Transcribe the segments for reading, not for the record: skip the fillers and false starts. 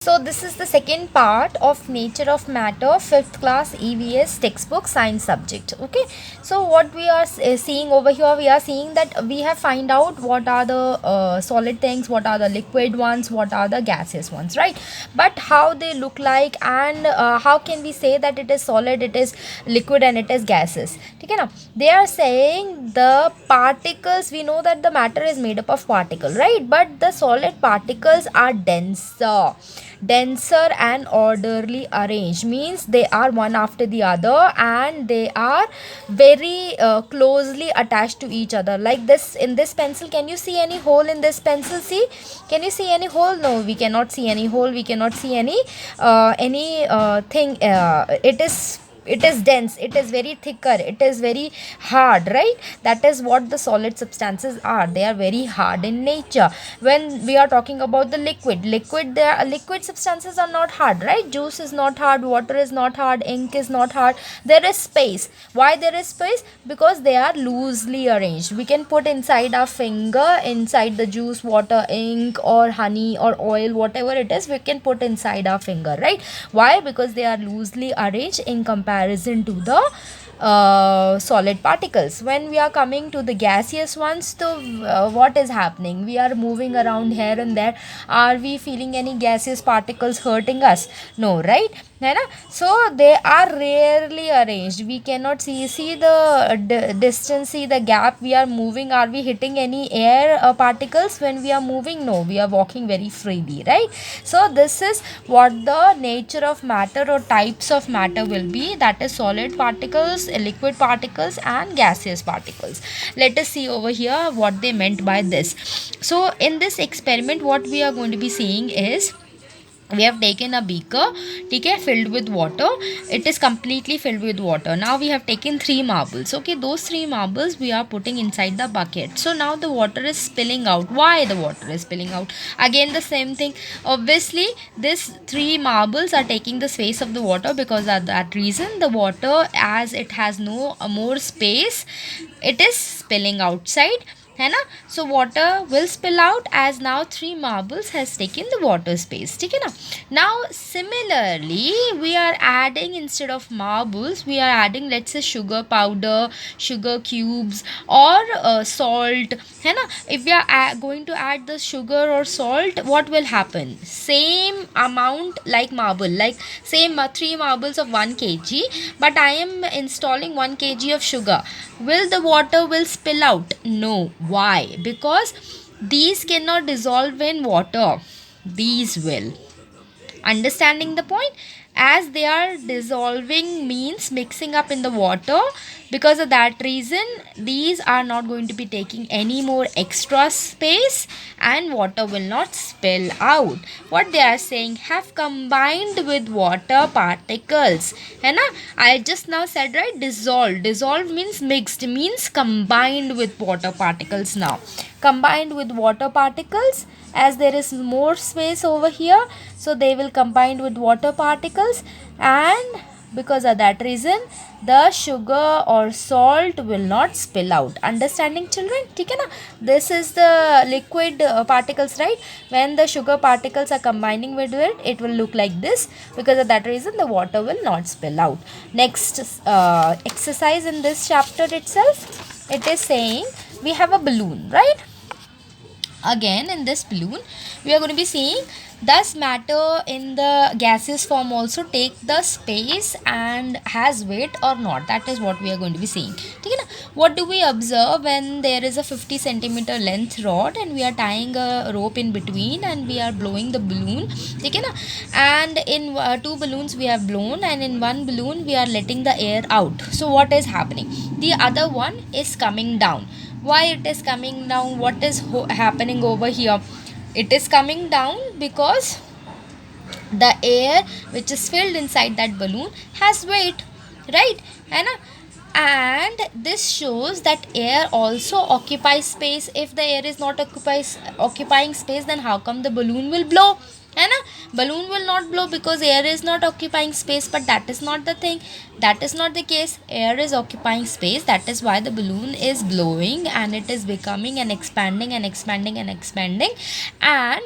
So this is the second part of Nature of Matter, 5th class EVS textbook science subject. Okay, so what we are seeing over here, we are seeing that we have find out what are the solid things, what are the liquid ones, what are the gaseous ones, right? But how they look like, and how can we say that it is solid, it is liquid, and it is gaseous? Okay, now they are saying the particles, we know that the matter is made up of particle, right? But the solid particles are denser and orderly arranged, means they are one after the other and they are very closely attached to each other, like this. In this pencil, can you see any hole in this pencil? See, can you see any hole? No, we cannot see any hole, we cannot see any thing. It is dense, it is very thicker, it is very hard, right? That is what the solid substances are. They are very hard in nature. When we are talking about the liquid, the liquid substances are not hard, right? Juice is not hard, water is not hard, ink is not hard. There is space. Why there is space? Because they are loosely arranged. We can put inside our finger, inside the juice, water, ink, or honey, or oil, whatever it is, we can put inside our finger, right? Why? Because they are loosely arranged in comparison to the solid particles. When we are coming to the gaseous ones, so what is happening? We are moving around here and there. Are we feeling any gaseous particles hurting us? No, right? है ना? So they are rarely arranged. We cannot see the distance, see the gap we are moving. Are we hitting any air particles when we are moving? No, we are walking very freely, right? So this is what the nature of matter or types of matter will be, that is solid particles, liquid particles, and gaseous particles. Let us see over here what they meant by this. So in this experiment, what we are going to be seeing is, we have taken a beaker, okay, filled with water. It is completely filled with water. Now we have taken 3 marbles. Okay, those 3 marbles we are putting inside the bucket. So now the water is spilling out. Why the water is spilling out? Again the same thing. Obviously this 3 marbles are taking the space of the water, because of that reason the water, as it has no more space, it is spilling outside, है ना? So water will spill out, as now 3 marbles has taken the water space, ठीक है ना? Now similarly we are adding, instead of marbles, we are adding, let's say, sugar powder, sugar cubes, or salt, है ना? If we are going to add the sugar or salt, what will happen? Same amount like marble, like same 3 marbles of 1 kg, but I am installing 1 kg of sugar. Will the water will spill out? No. Why? Because these cannot dissolve in water. These will. Understanding the point? As they are dissolving, means mixing up in the water, because of that reason these are not going to be taking any more extra space and water will not spill out. What they are saying, have combined with water particles, है ना? I just now said, right, dissolved means mixed, means combined with water particles. Now combined with water particles, as there is more space over here, so they will combine with water particles, and because of that reason the sugar or salt will not spill out. Understanding, children? ठीक है ना? This is the liquid particles, right? When the sugar particles are combining with it, it will look like this. Because of that reason the water will not spill out. Next exercise in this chapter itself, it is saying we have a balloon, right? Again in this balloon we are going to be seeing, does matter in the gaseous form also take the space and has weight or not? That is what we are going to be seeing. Okay, na? What do we observe when there is a 50 centimeter length rod and we are tying a rope in between and we are blowing the balloon, okay, na? And in 2 balloons we have blown, and in 1 balloon we are letting the air out. So what is happening? The other one is coming down. Why it is coming down? What is happening over here? It is coming down because the air which is filled inside that balloon has weight, right? And this shows that air also occupies space. If the air is not occupying space, then how come the balloon will blow? Balloon will not blow because air is not occupying space. But that is not the thing, that is not the case. Air is occupying space, that is why the balloon is blowing and it is becoming and expanding and expanding and expanding. And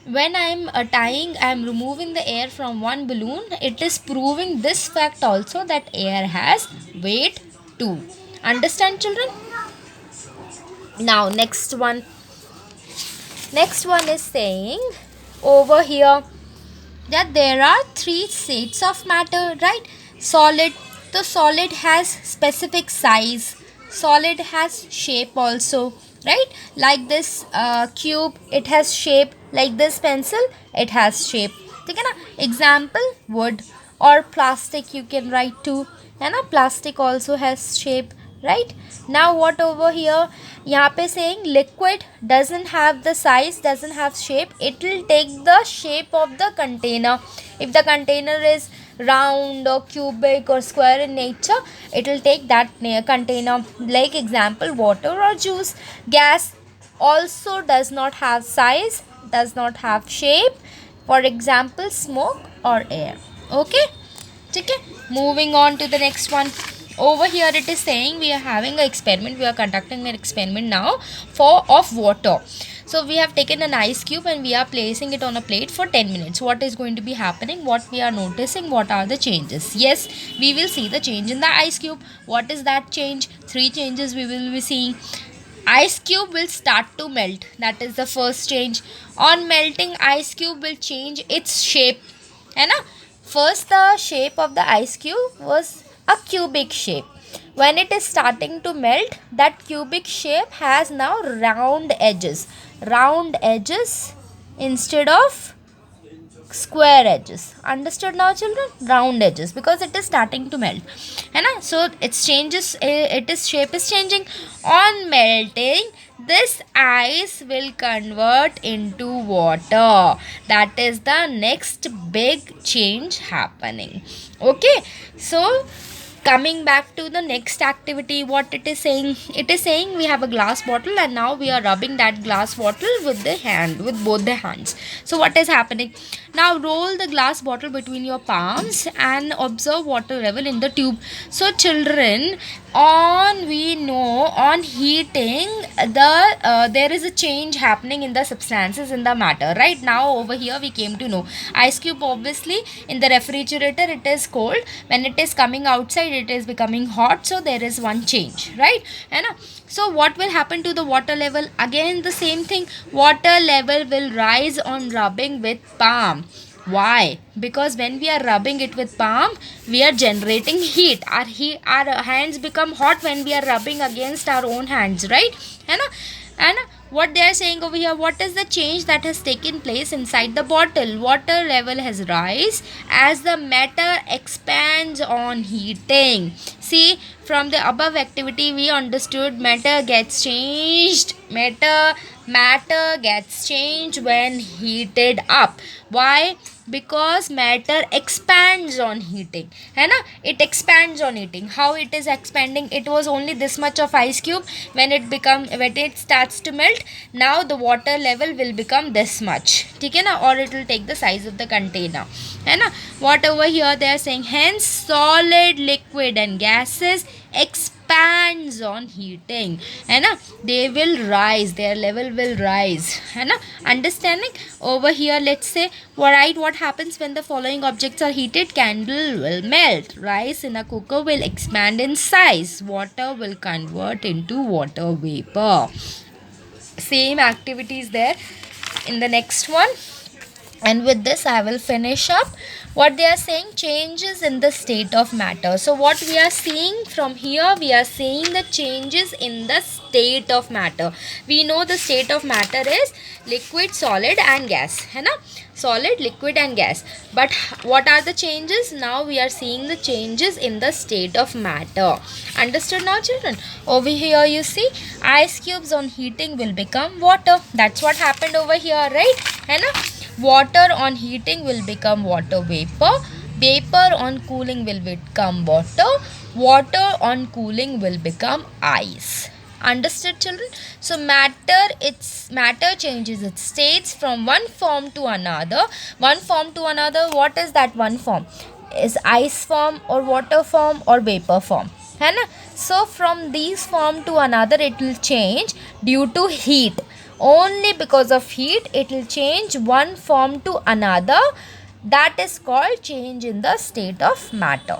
when I'm I'm removing the air from one balloon, it is proving this fact also, that air has weight too. Understand, children? Now next one is saying over here that there are three states of matter, right? Solid. The solid has specific size, solid has shape also, right? Like this cube, it has shape. Like this pencil, it has shape. ठीक है ना? Example, wood or plastic you can write too, है ना? Plastic also has shape, right? Now what over here, यहाँ पे saying liquid doesn't have the size, doesn't have shape. It will take the shape of the container. If the container is round or cubic or square in nature, it will take that container. Like example, water or juice. Gas also does not have size, does not have shape. For example, smoke or air. Okay, okay. Moving on to the next one. Over here it is saying we are having an experiment, we are conducting an experiment now for of water. So we have taken an ice cube and we are placing it on a plate for 10 minutes. What is going to be happening? What we are noticing? What are the changes? Yes, we will see the change in the ice cube. What is that change? Three changes we will be seeing. Ice cube will start to melt. That is the first change. On melting, ice cube will change its shape. है ना? First, the shape of the ice cube was a cubic shape. When it is starting to melt, that cubic shape has now round edges. Round edges instead of square edges. Understood now, children? Round edges, because it is starting to melt, है ना? So its changes, its shape is changing. On melting, this ice will convert into water. That is the next big change happening. Okay, so coming back to the next activity, what it is saying, it is saying we have a glass bottle and now we are rubbing that glass bottle with the hand, with both the hands. So what is happening now? Roll the glass bottle between your palms and observe water level in the tube. So children, we know on heating, there is a change happening in the substances in the matter. Right now over here we came to know ice cube, obviously in the refrigerator it is cold, when it is coming outside it is becoming hot. So there is one change, right? And so what will happen to the water level? Again the same thing, water level will rise on rubbing with palm. Why? Because when we are rubbing it with palm, we are generating heat. Our hands become hot when we are rubbing against our own hands, right? And what they are saying over here, what is the change that has taken place inside the bottle? Water level has rise as the matter expands on heating. See, from the above activity we understood matter gets changed. Matter gets changed when heated up. Why? Because matter expands on heating, है ना? It expands on heating. How it is expanding? It was only this much of ice cube. When it starts to melt, now the water level will become this much, ठीक है ना? Or it will take the size of the container, है ना? What over here they are saying, hence solid, liquid and gases expands on heating, है ना? They will rise, their level will rise, है ना? Understanding? Over here let's say, right, what happens when the following objects are heated? Candle will melt, rice in a cooker will expand in size, water will convert into water vapor. Same activities there in the next one. And with this I will finish up. What they are saying, changes in the state of matter. So what we are seeing from here, we are seeing the changes in the state of matter. We know the state of matter is liquid, solid and gas, है ना? Solid, liquid and gas. But what are the changes? Now we are seeing the changes in the state of matter. Understood now, children? Over here you see ice cubes on heating will become water. That's what happened over here, right? है ना? Water on heating will become water vapor. Vapor on cooling will become water. Water on cooling will become ice. Understood, children? So matter changes its states from one form to another. One form to another. What is that one form? Is ice form or water form or vapor form, है ना? So from these form to another it will change due to heat. Only because of heat it will change one form to another. That is called change in the state of matter.